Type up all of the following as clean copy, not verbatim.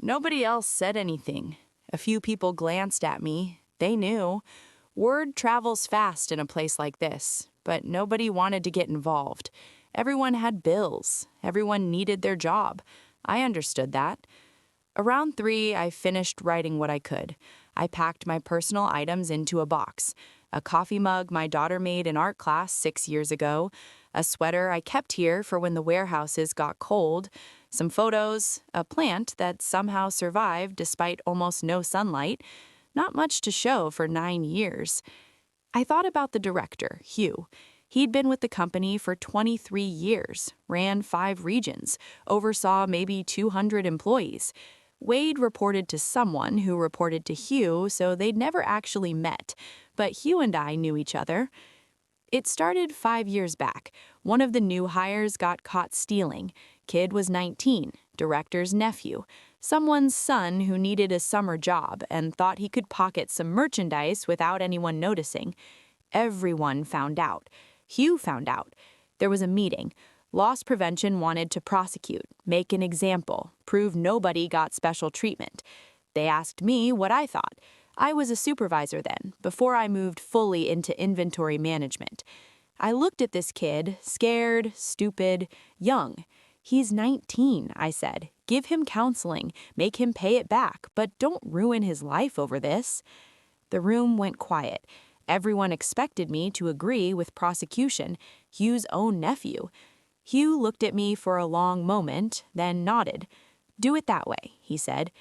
Nobody else said anything. A few people glanced at me. They knew. Word travels fast in a place like this, but nobody wanted to get involved. Everyone had bills. Everyone needed their job. I understood that. Around 3, I finished writing what I could. I packed my personal items into a box. A coffee mug my daughter made in art class 6 years ago, a sweater I kept here for when the warehouses got cold, some photos, a plant that somehow survived despite almost no sunlight, not much to show for 9 years. I thought about the director, Hugh. He'd been with the company for 23 years, ran 5 regions, oversaw maybe 200 employees. Wade reported to someone who reported to Hugh, so they'd never actually met, but Hugh and I knew each other. It started 5 years back. One of the new hires got caught stealing. Kid was 19, director's nephew, someone's son who needed a summer job and thought he could pocket some merchandise without anyone noticing. Everyone found out. Hugh found out. There was a meeting. Loss prevention wanted to prosecute, make an example, prove nobody got special treatment. They asked me what I thought. I was a supervisor then, before I moved fully into inventory management. I looked at this kid, scared, stupid, young. He's 19, I said. Give him counseling, make him pay it back, but don't ruin his life over this. The room went quiet. Everyone expected me to agree with prosecution, Hugh's own nephew. Hugh looked at me for a long moment, then nodded. Do it that way, he said.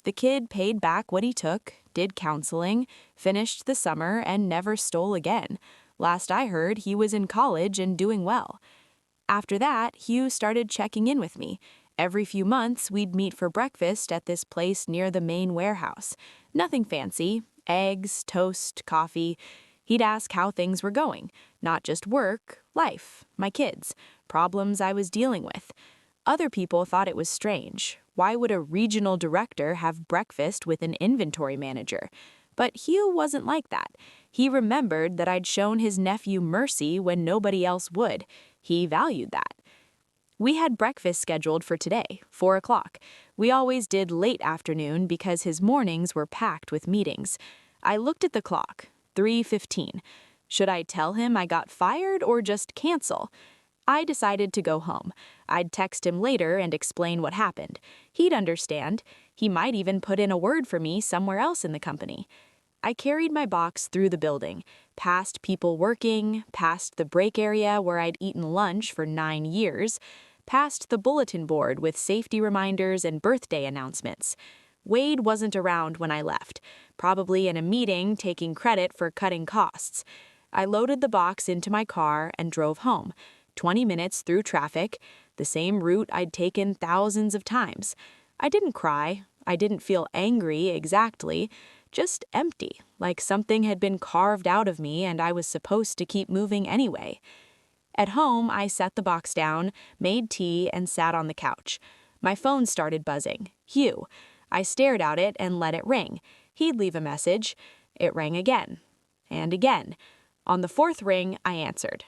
The kid paid back what he took, did counseling, finished the summer, and never stole again. Last I heard, he was in college and doing well. After that, Hugh started checking in with me. Every few months, we'd meet for breakfast at this place near the main warehouse. Nothing fancy. Eggs, toast, coffee. He'd ask how things were going. Not just work, life, my kids, problems I was dealing with. Other people thought it was strange. Why would a regional director have breakfast with an inventory manager? But Hugh wasn't like that. He remembered that I'd shown his nephew mercy when nobody else would. He valued that. We had breakfast scheduled for today, 4 o'clock. We always did late afternoon because his mornings were packed with meetings. I looked at the clock, 3:15. Should I tell him I got fired or just cancel? I decided to go home. I'd text him later and explain what happened. He'd understand. He might even put in a word for me somewhere else in the company. I carried my box through the building, past people working, past the break area where I'd eaten lunch for 9 years, past the bulletin board with safety reminders and birthday announcements. Wade wasn't around when I left, probably in a meeting taking credit for cutting costs. I loaded the box into my car and drove home, 20 minutes through traffic, the same route I'd taken thousands of times. I didn't cry. I didn't feel angry exactly, just empty, like something had been carved out of me and I was supposed to keep moving anyway. At home, I set the box down, made tea, and sat on the couch. My phone started buzzing. Hugh. I stared at it and let it ring. He'd leave a message. It rang again. And again. On the 4th ring, I answered.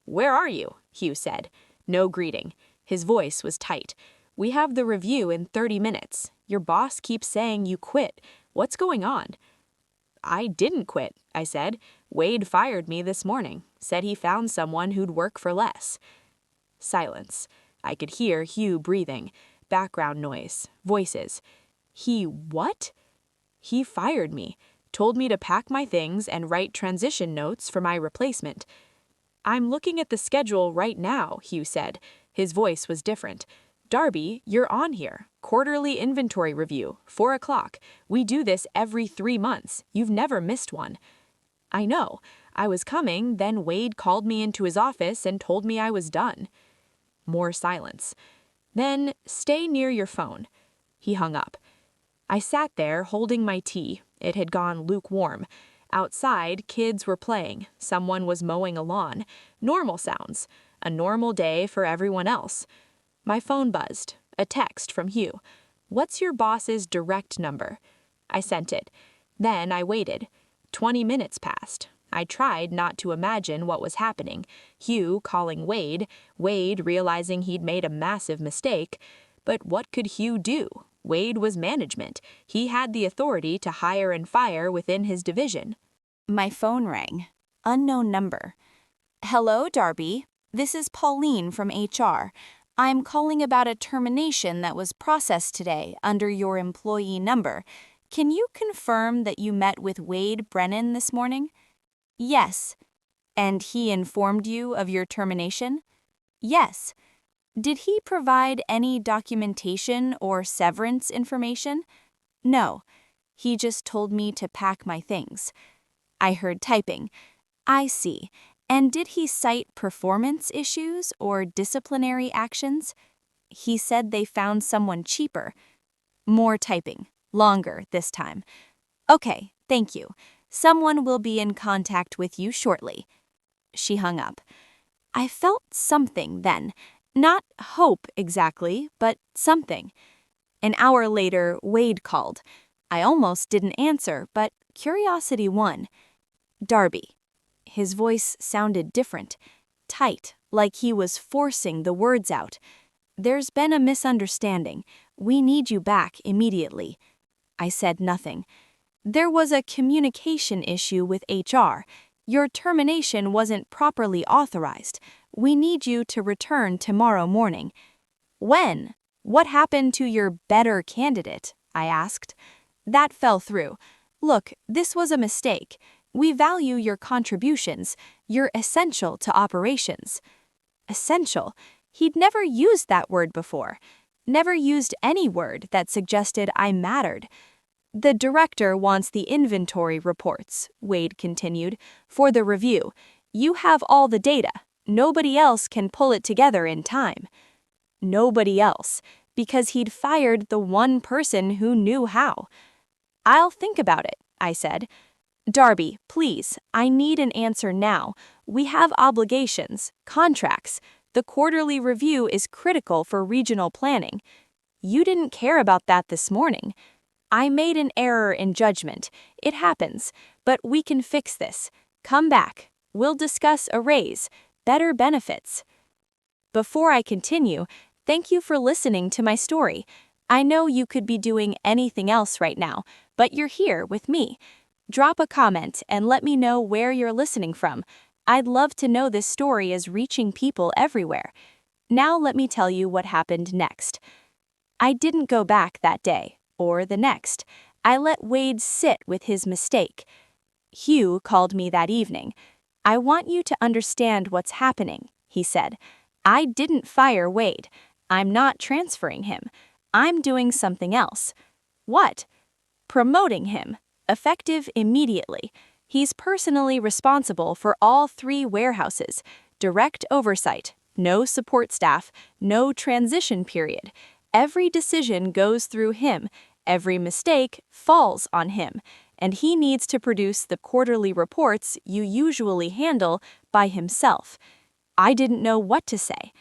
"Where are you?" Hugh said. No greeting. His voice was tight. "We have the review in 30 minutes. Your boss keeps saying you quit. What's going on?" "I didn't quit," I said. "Wade fired me this morning. Said he found someone who'd work for less." Silence. I could hear Hugh breathing. Background noise. Voices. "He what?" "He fired me. Told me to pack my things and write transition notes for my replacement." "I'm looking at the schedule right now," Hugh said. His voice was different. "Darby, you're on here. Quarterly inventory review, 4 o'clock. We do this every 3 months. You've never missed one." "I know. I was coming, then Wade called me into his office and told me I was done." More silence. Then, "Stay near your phone." He hung up. I sat there holding my tea. It had gone lukewarm. Outside, kids were playing. Someone was mowing a lawn. Normal sounds. A normal day for everyone else. My phone buzzed. A text from Hugh. "What's your boss's direct number?" I sent it. Then I waited. 20 minutes passed. I tried not to imagine what was happening. Hugh calling Wade, Wade realizing he'd made a massive mistake. But what could Hugh do? Wade was management. He had the authority to hire and fire within his division. My phone rang. Unknown number. Hello, Darby. This is Pauline from HR. I'm calling about a termination that was processed today under your employee number. Can you confirm that you met with Wade Brennan this morning? Yes. And he informed you of your termination? Yes. Did he provide any documentation or severance information? No. He just told me to pack my things. I heard typing. I see. And did he cite performance issues or disciplinary actions? He said they found someone cheaper. More typing. Longer this time. Okay, thank you. Someone will be in contact with you shortly. She hung up. I felt something then. Not hope exactly, but something. An hour later, Wade called. I almost didn't answer, but curiosity won. Darby. His voice sounded different, tight, like he was forcing the words out. There's been a misunderstanding. We need you back immediately. I said nothing. There was a communication issue with HR. Your termination wasn't properly authorized. We need you to return tomorrow morning. When? What happened to your better candidate? I asked. That fell through. Look, this was a mistake. We value your contributions. You're essential to operations. Essential? He'd never used that word before. Never used any word that suggested I mattered. The director wants the inventory reports, Wade continued, for the review. You have all the data. Nobody else can pull it together in time. Nobody else, because he'd fired the one person who knew how. I'll think about it, I said. Darby, please, I need an answer now. We have obligations, contracts. The quarterly review is critical for regional planning. You didn't care about that this morning. I made an error in judgment. It happens, but we can fix this. Come back. We'll discuss a raise, better benefits. Before I continue, thank you for listening to my story. I know you could be doing anything else right now, but you're here with me. Drop a comment and let me know where you're listening from. I'd love to know this story is reaching people everywhere. Now let me tell you what happened next. I didn't go back that day, or the next. I let Wade sit with his mistake. Hugh called me that evening. I want you to understand what's happening, he said. I didn't fire Wade. I'm not transferring him. I'm doing something else. What? Promoting him. Effective immediately. He's personally responsible for all 3 warehouses. Direct oversight. No support staff. No transition period. Every decision goes through him. Every mistake falls on him. And he needs to produce the quarterly reports you usually handle by himself. I didn't know what to say.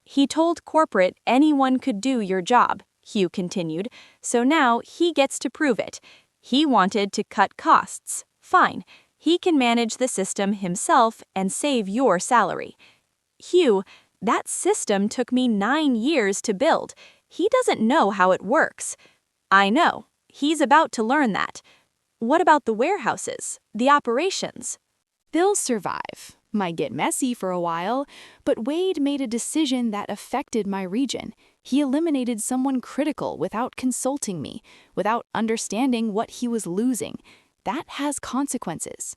He told corporate anyone could do your job, Hugh continued, so now he gets to prove it. He wanted to cut costs. Fine. He can manage the system himself and save your salary. Hugh, that system took me 9 years to build. He doesn't know how it works. I know. He's about to learn that. What about the warehouses, the operations? They'll survive. Might get messy for a while, but Wade made a decision that affected my region. He eliminated someone critical without consulting me, without understanding what he was losing. That has consequences.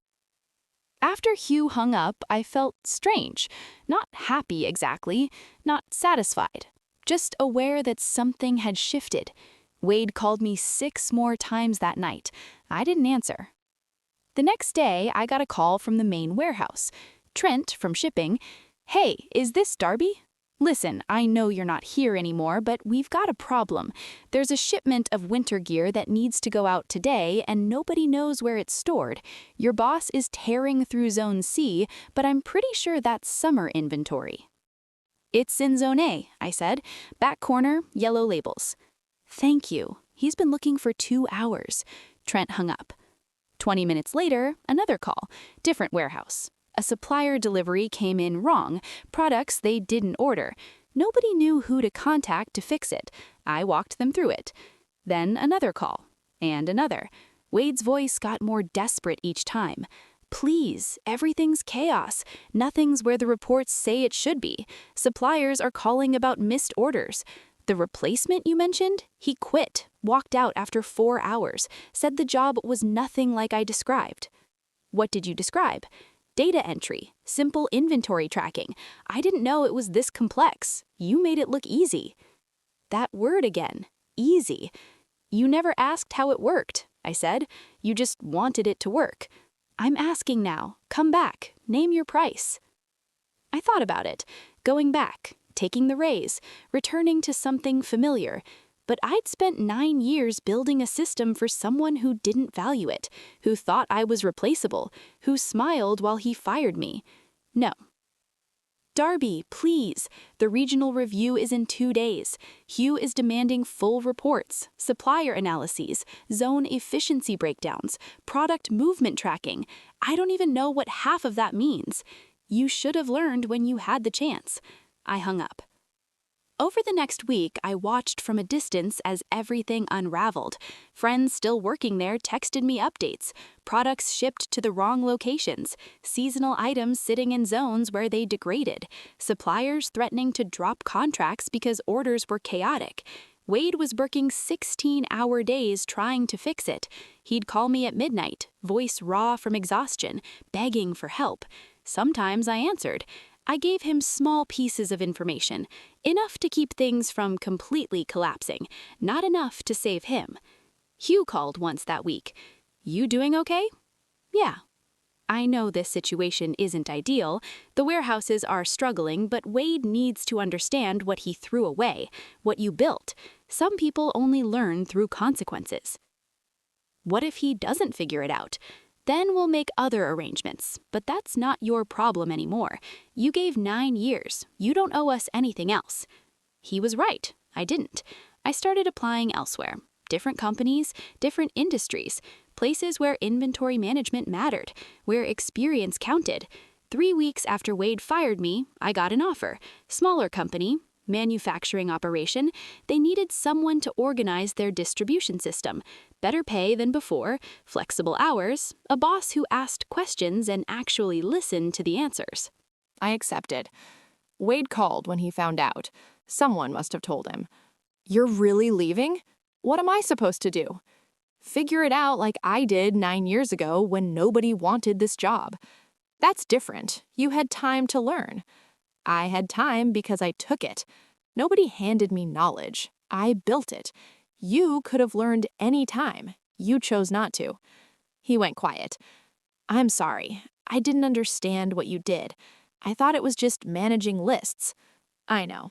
After Hugh hung up, I felt strange. Not happy exactly, not satisfied. Just aware that something had shifted. Wade called me 6 more times that night. I didn't answer. The next day, I got a call from the main warehouse. Trent from shipping. Hey, is this Darby? Listen, I know you're not here anymore, but we've got a problem. There's a shipment of winter gear that needs to go out today, and nobody knows where it's stored. Your boss is tearing through Zone C, but I'm pretty sure that's summer inventory. It's in Zone A, I said. Back corner, yellow labels. Thank you. He's been looking for 2 hours. Trent hung up. 20 minutes later, another call. Different warehouse. A supplier delivery came in wrong, products they didn't order. Nobody knew who to contact to fix it. I walked them through it. Then another call. And another. Wade's voice got more desperate each time. Please, everything's chaos. Nothing's where the reports say it should be. Suppliers are calling about missed orders. The replacement you mentioned? He quit, walked out after 4 hours, said the job was nothing like I described. What did you describe? Data entry, simple inventory tracking. I didn't know it was this complex. You made it look easy. That word again, easy. You never asked how it worked, I said. You just wanted it to work. I'm asking now. Come back. Name your price. I thought about it, going back, taking the raise, returning to something familiar. But I'd spent 9 years building a system for someone who didn't value it, who thought I was replaceable, who smiled while he fired me. No. Darby, please. The regional review is in 2 days. Hugh is demanding full reports, supplier analyses, zone efficiency breakdowns, product movement tracking. I don't even know what half of that means. You should have learned when you had the chance. I hung up. Over the next week, I watched from a distance as everything unraveled. Friends still working there texted me updates, products shipped to the wrong locations, seasonal items sitting in zones where they degraded, suppliers threatening to drop contracts because orders were chaotic. Wade was working 16-hour days trying to fix it. He'd call me at midnight, voice raw from exhaustion, begging for help. Sometimes I answered. I gave him small pieces of information, enough to keep things from completely collapsing, not enough to save him. Hugh called once that week. You doing okay? Yeah. I know this situation isn't ideal. The warehouses are struggling, but Wade needs to understand what he threw away, what you built. Some people only learn through consequences. What if he doesn't figure it out? Then we'll make other arrangements, but that's not your problem anymore. You gave 9 years. You don't owe us anything else. He was right. I didn't. I started applying elsewhere. Different companies, different industries, places where inventory management mattered, where experience counted. 3 weeks after Wade fired me, I got an offer. Smaller company, manufacturing operation. They needed someone to organize their distribution system. Better pay than before, flexible hours, a boss who asked questions and actually listened to the answers. I accepted. Wade called when he found out. Someone must have told him. You're really leaving? What am I supposed to do? Figure it out like I did 9 years ago when nobody wanted this job. That's different. You had time to learn. I had time because I took it. Nobody handed me knowledge. I built it. You could have learned any time. You chose not to. He went quiet. I'm sorry. I didn't understand what you did. I thought it was just managing lists. I know.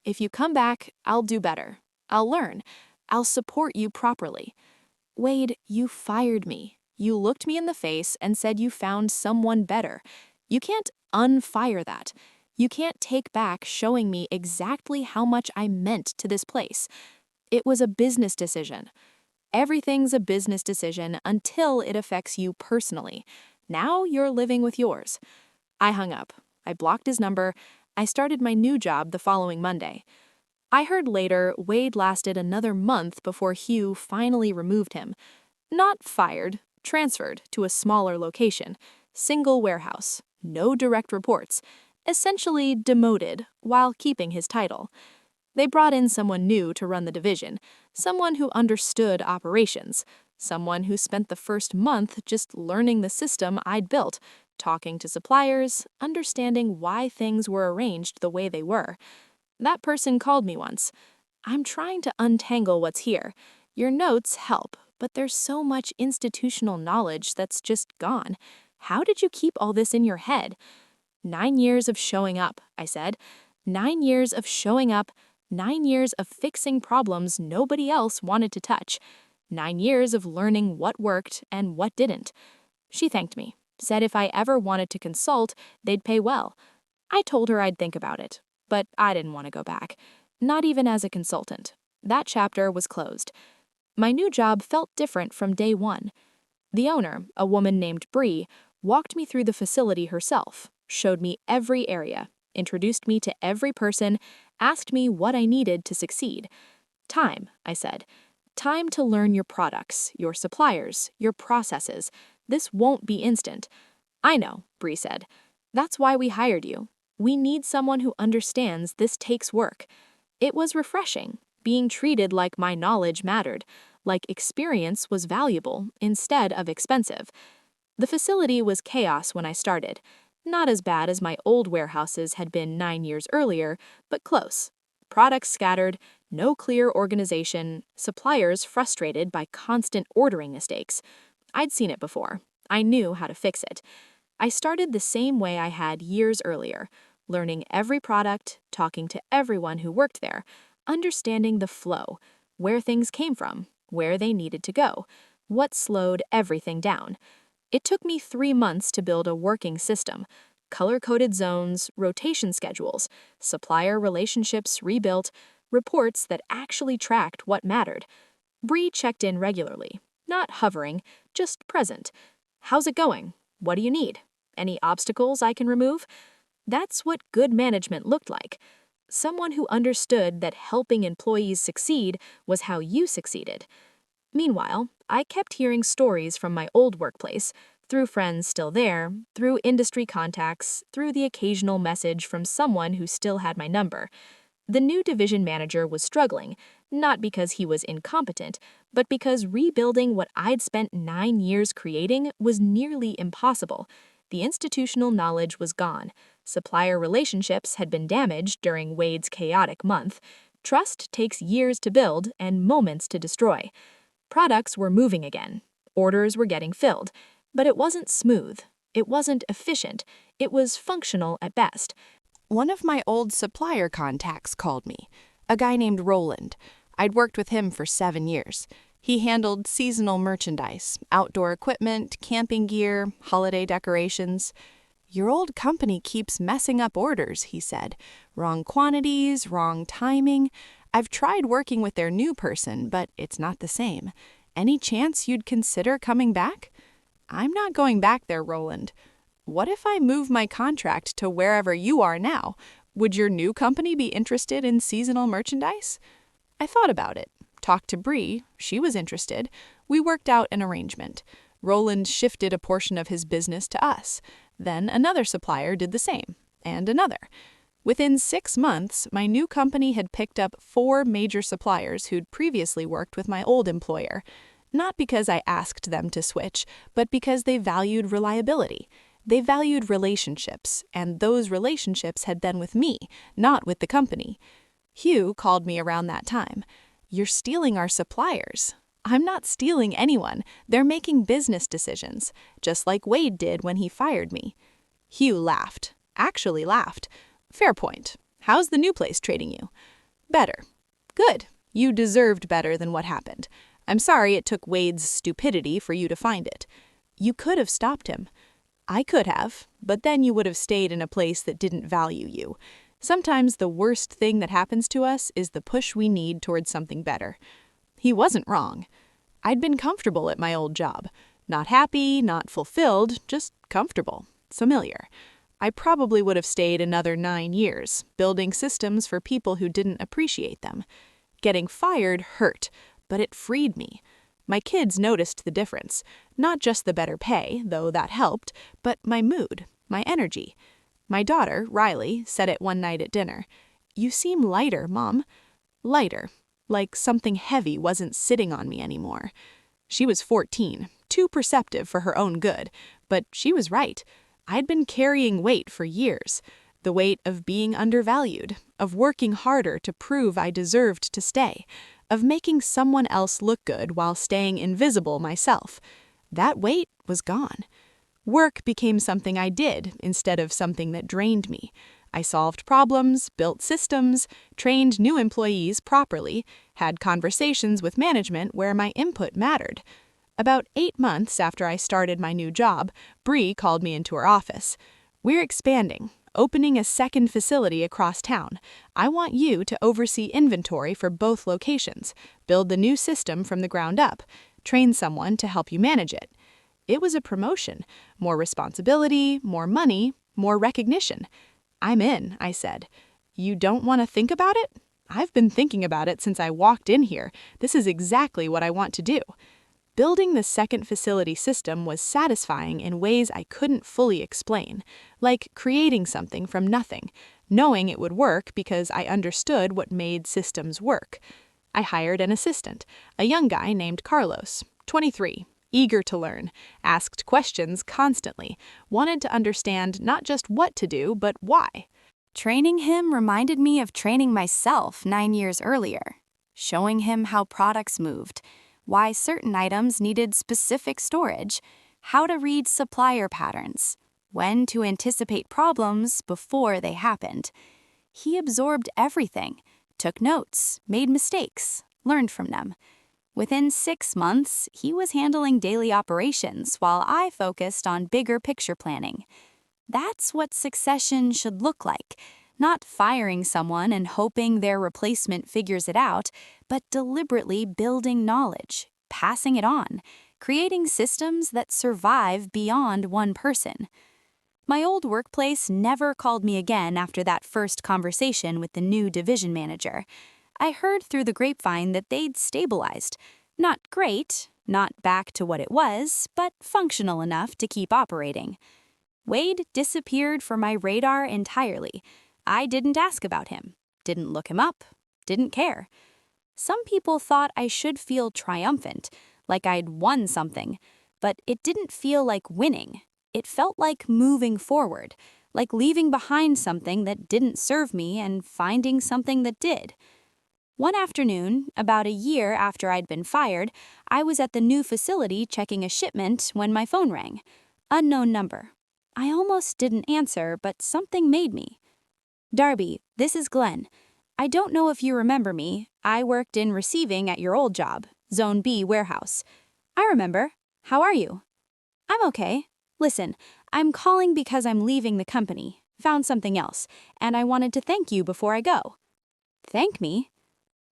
If you come back, I'll do better. I'll learn. I'll support you properly. Wade, you fired me. You looked me in the face and said you found someone better. You can't unfire that. You can't take back showing me exactly how much I meant to this place. It was a business decision. Everything's a business decision until it affects you personally. Now you're living with yours. I hung up. I blocked his number. I started my new job the following Monday. I heard later Wade lasted another month before Hugh finally removed him. Not fired, transferred to a smaller location. Single warehouse. No direct reports. Essentially demoted while keeping his title. They brought in someone new to run the division, someone who understood operations, someone who spent the first month just learning the system I'd built, talking to suppliers, understanding why things were arranged the way they were. That person called me once. I'm trying to untangle what's here. Your notes help, but there's so much institutional knowledge that's just gone. How did you keep all this in your head? 9 years of showing up, I said. 9 years of showing up, 9 years of fixing problems nobody else wanted to touch. 9 years of learning what worked and what didn't. She thanked me, said if I ever wanted to consult, they'd pay well. I told her I'd think about it, but I didn't want to go back. Not even as a consultant. That chapter was closed. My new job felt different from day one. The owner, a woman named Bree, walked me through the facility herself, showed me every area, introduced me to every person, asked me what I needed to succeed. Time, I said. Time to learn your products, your suppliers, your processes. This won't be instant. I know, Bree said. That's why we hired you. We need someone who understands this takes work. It was refreshing, being treated like my knowledge mattered, like experience was valuable instead of expensive. The facility was chaos when I started. Not as bad as my old warehouses had been 9 years earlier, but close. Products scattered, no clear organization, suppliers frustrated by constant ordering mistakes. I'd seen it before. I knew how to fix it. I started the same way I had years earlier, learning every product, talking to everyone who worked there, understanding the flow, where things came from, where they needed to go, what slowed everything down. It took me 3 months to build a working system, color-coded zones, rotation schedules, supplier relationships rebuilt, reports that actually tracked what mattered. Bree checked in regularly, not hovering, just present. How's it going? What do you need? Any obstacles I can remove? That's what good management looked like. Someone who understood that helping employees succeed was how you succeeded. Meanwhile, I kept hearing stories from my old workplace, through friends still there, through industry contacts, through the occasional message from someone who still had my number. The new division manager was struggling, not because he was incompetent, but because rebuilding what I'd spent 9 years creating was nearly impossible. The institutional knowledge was gone. Supplier relationships had been damaged during Wade's chaotic month. Trust takes years to build and moments to destroy. Products were moving again. Orders were getting filled. But it wasn't smooth. It wasn't efficient. It was functional at best. One of my old supplier contacts called me, a guy named Roland. I'd worked with him for 7 years. He handled seasonal merchandise, outdoor equipment, camping gear, holiday decorations. "Your old company keeps messing up orders," he said. "Wrong quantities, wrong timing. I've tried working with their new person, but it's not the same. Any chance you'd consider coming back?" "I'm not going back there, Roland. What if I move my contract to wherever you are now? Would your new company be interested in seasonal merchandise?" I thought about it. Talked to Bree. She was interested. We worked out an arrangement. Roland shifted a portion of his business to us. Then another supplier did the same, and another. Within 6 months, my new company had picked up 4 major suppliers who'd previously worked with my old employer. Not because I asked them to switch, but because they valued reliability. They valued relationships, and those relationships had been with me, not with the company. Hugh called me around that time. "You're stealing our suppliers." "I'm not stealing anyone. They're making business decisions, just like Wade did when he fired me." Hugh laughed. Actually laughed. "Fair point. How's the new place treating you?" "Better." "Good. You deserved better than what happened. I'm sorry it took Wade's stupidity for you to find it. You could have stopped him." "I could have, but then you would have stayed in a place that didn't value you. Sometimes the worst thing that happens to us is the push we need towards something better." He wasn't wrong. I'd been comfortable at my old job. Not happy, not fulfilled, just comfortable, familiar. I probably would have stayed another 9 years, building systems for people who didn't appreciate them. Getting fired hurt, but it freed me. My kids noticed the difference. Not just the better pay, though that helped, but my mood, my energy. My daughter, Riley, said it one night at dinner. "You seem lighter, Mom." Lighter, like something heavy wasn't sitting on me anymore. She was 14, too perceptive for her own good, but she was right. I'd been carrying weight for years. The weight of being undervalued, of working harder to prove I deserved to stay, of making someone else look good while staying invisible myself. That weight was gone. Work became something I did instead of something that drained me. I solved problems, built systems, trained new employees properly, had conversations with management where my input mattered. About 8 months after I started my new job, Bree called me into her office. "We're expanding, opening a second facility across town. I want you to oversee inventory for both locations, build the new system from the ground up, train someone to help you manage it." It was a promotion, more responsibility, more money, more recognition. "I'm in," I said. "You don't want to think about it?" I've been thinking about it since I walked in here. This is exactly what I want to do. Building the second facility system was satisfying in ways I couldn't fully explain, like creating something from nothing, knowing it would work because I understood what made systems work. I hired an assistant, a young guy named Carlos, 23, eager to learn, asked questions constantly, wanted to understand not just what to do, but why. Training him reminded me of training myself 9 years earlier, showing him how products moved, why certain items needed specific storage, how to read supplier patterns, when to anticipate problems before they happened. He absorbed everything, took notes, made mistakes, learned from them. Within 6 months, he was handling daily operations while I focused on bigger picture planning. That's what succession should look like. Not firing someone and hoping their replacement figures it out, but deliberately building knowledge, passing it on, creating systems that survive beyond one person. My old workplace never called me again after that first conversation with the new division manager. I heard through the grapevine that they'd stabilized. Not great, not back to what it was, but functional enough to keep operating. Wade disappeared from my radar entirely. I didn't ask about him, didn't look him up, didn't care. Some people thought I should feel triumphant, like I'd won something, but it didn't feel like winning. It felt like moving forward, like leaving behind something that didn't serve me and finding something that did. One afternoon, about a year after I'd been fired, I was at the new facility checking a shipment when my phone rang. Unknown number. I almost didn't answer, but something made me. Darby, this is Glenn. I don't know if you remember me. I worked in receiving at your old job, Zone B warehouse. I remember. How are you? I'm okay. Listen, I'm calling because I'm leaving the company, found something else, and I wanted to thank you before I go. Thank me?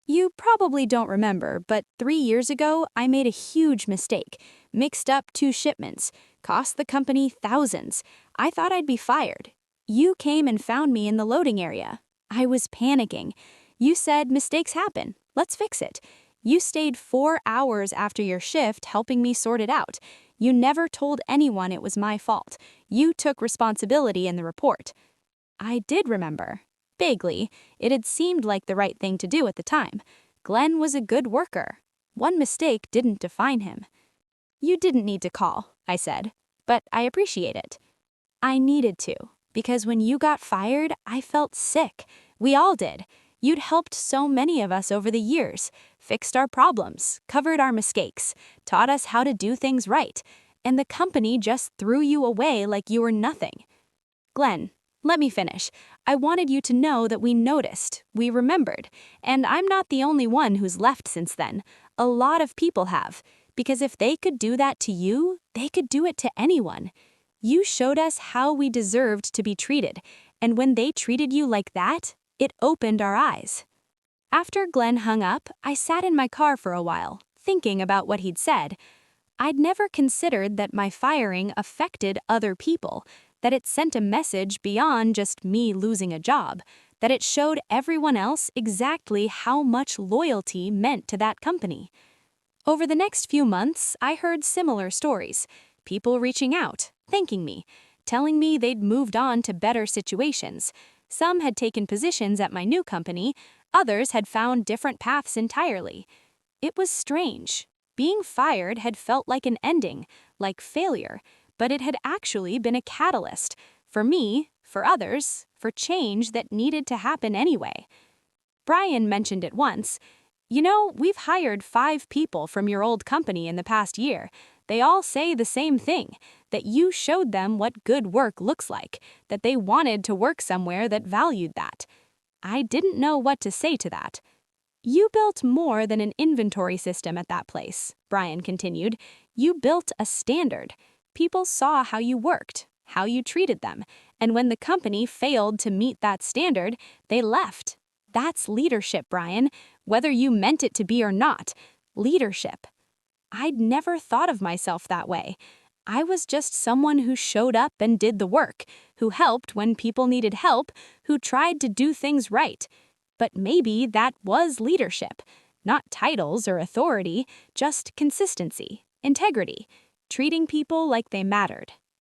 You probably don't remember, but 3 years ago, I made a huge mistake, mixed up 2 shipments, cost the company thousands. I thought I'd be fired. You came and found me in the loading area. I was panicking. You said mistakes happen. Let's fix it. You stayed 4 hours after your shift helping me sort it out. You never told anyone it was my fault. You took responsibility in the report. I did remember. Vaguely, it had seemed like the right thing to do at the time. Glenn was a good worker. One mistake didn't define him. You didn't need to call, I said, but I appreciate it. I needed to, because when you got fired, I felt sick. We all did. You'd helped so many of us over the years, fixed our problems, covered our mistakes, taught us how to do things right, and the company just threw you away like you were nothing. Glenn, let me finish. I wanted you to know that we noticed, we remembered, and I'm not the only one who's left since then. A lot of people have, because if they could do that to you, they could do it to anyone. You showed us how we deserved to be treated, and when they treated you like that, it opened our eyes. After Glenn hung up, I sat in my car for a while, thinking about what he'd said. I'd never considered that my firing affected other people, that it sent a message beyond just me losing a job, that it showed everyone else exactly how much loyalty meant to that company. Over the next few months, I heard similar stories, people reaching out, thanking me, telling me they'd moved on to better situations. Some had taken positions at my new company, others had found different paths entirely. It was strange. Being fired had felt like an ending, like failure, but it had actually been a catalyst, for me, for others, for change that needed to happen anyway. Brian mentioned it once. You know, we've hired 5 people from your old company in the past year. They all say the same thing, that you showed them what good work looks like, that they wanted to work somewhere that valued that. I didn't know what to say to that. You built more than an inventory system at that place, Brian continued. You built a standard. People saw how you worked, how you treated them, and when the company failed to meet that standard, they left. That's leadership, Brian, whether you meant it to be or not. Leadership. I'd never thought of myself that way. I was just someone who showed up and did the work, who helped when people needed help, who tried to do things right. But maybe that was leadership. Not titles or authority, just consistency, integrity, treating people like they mattered.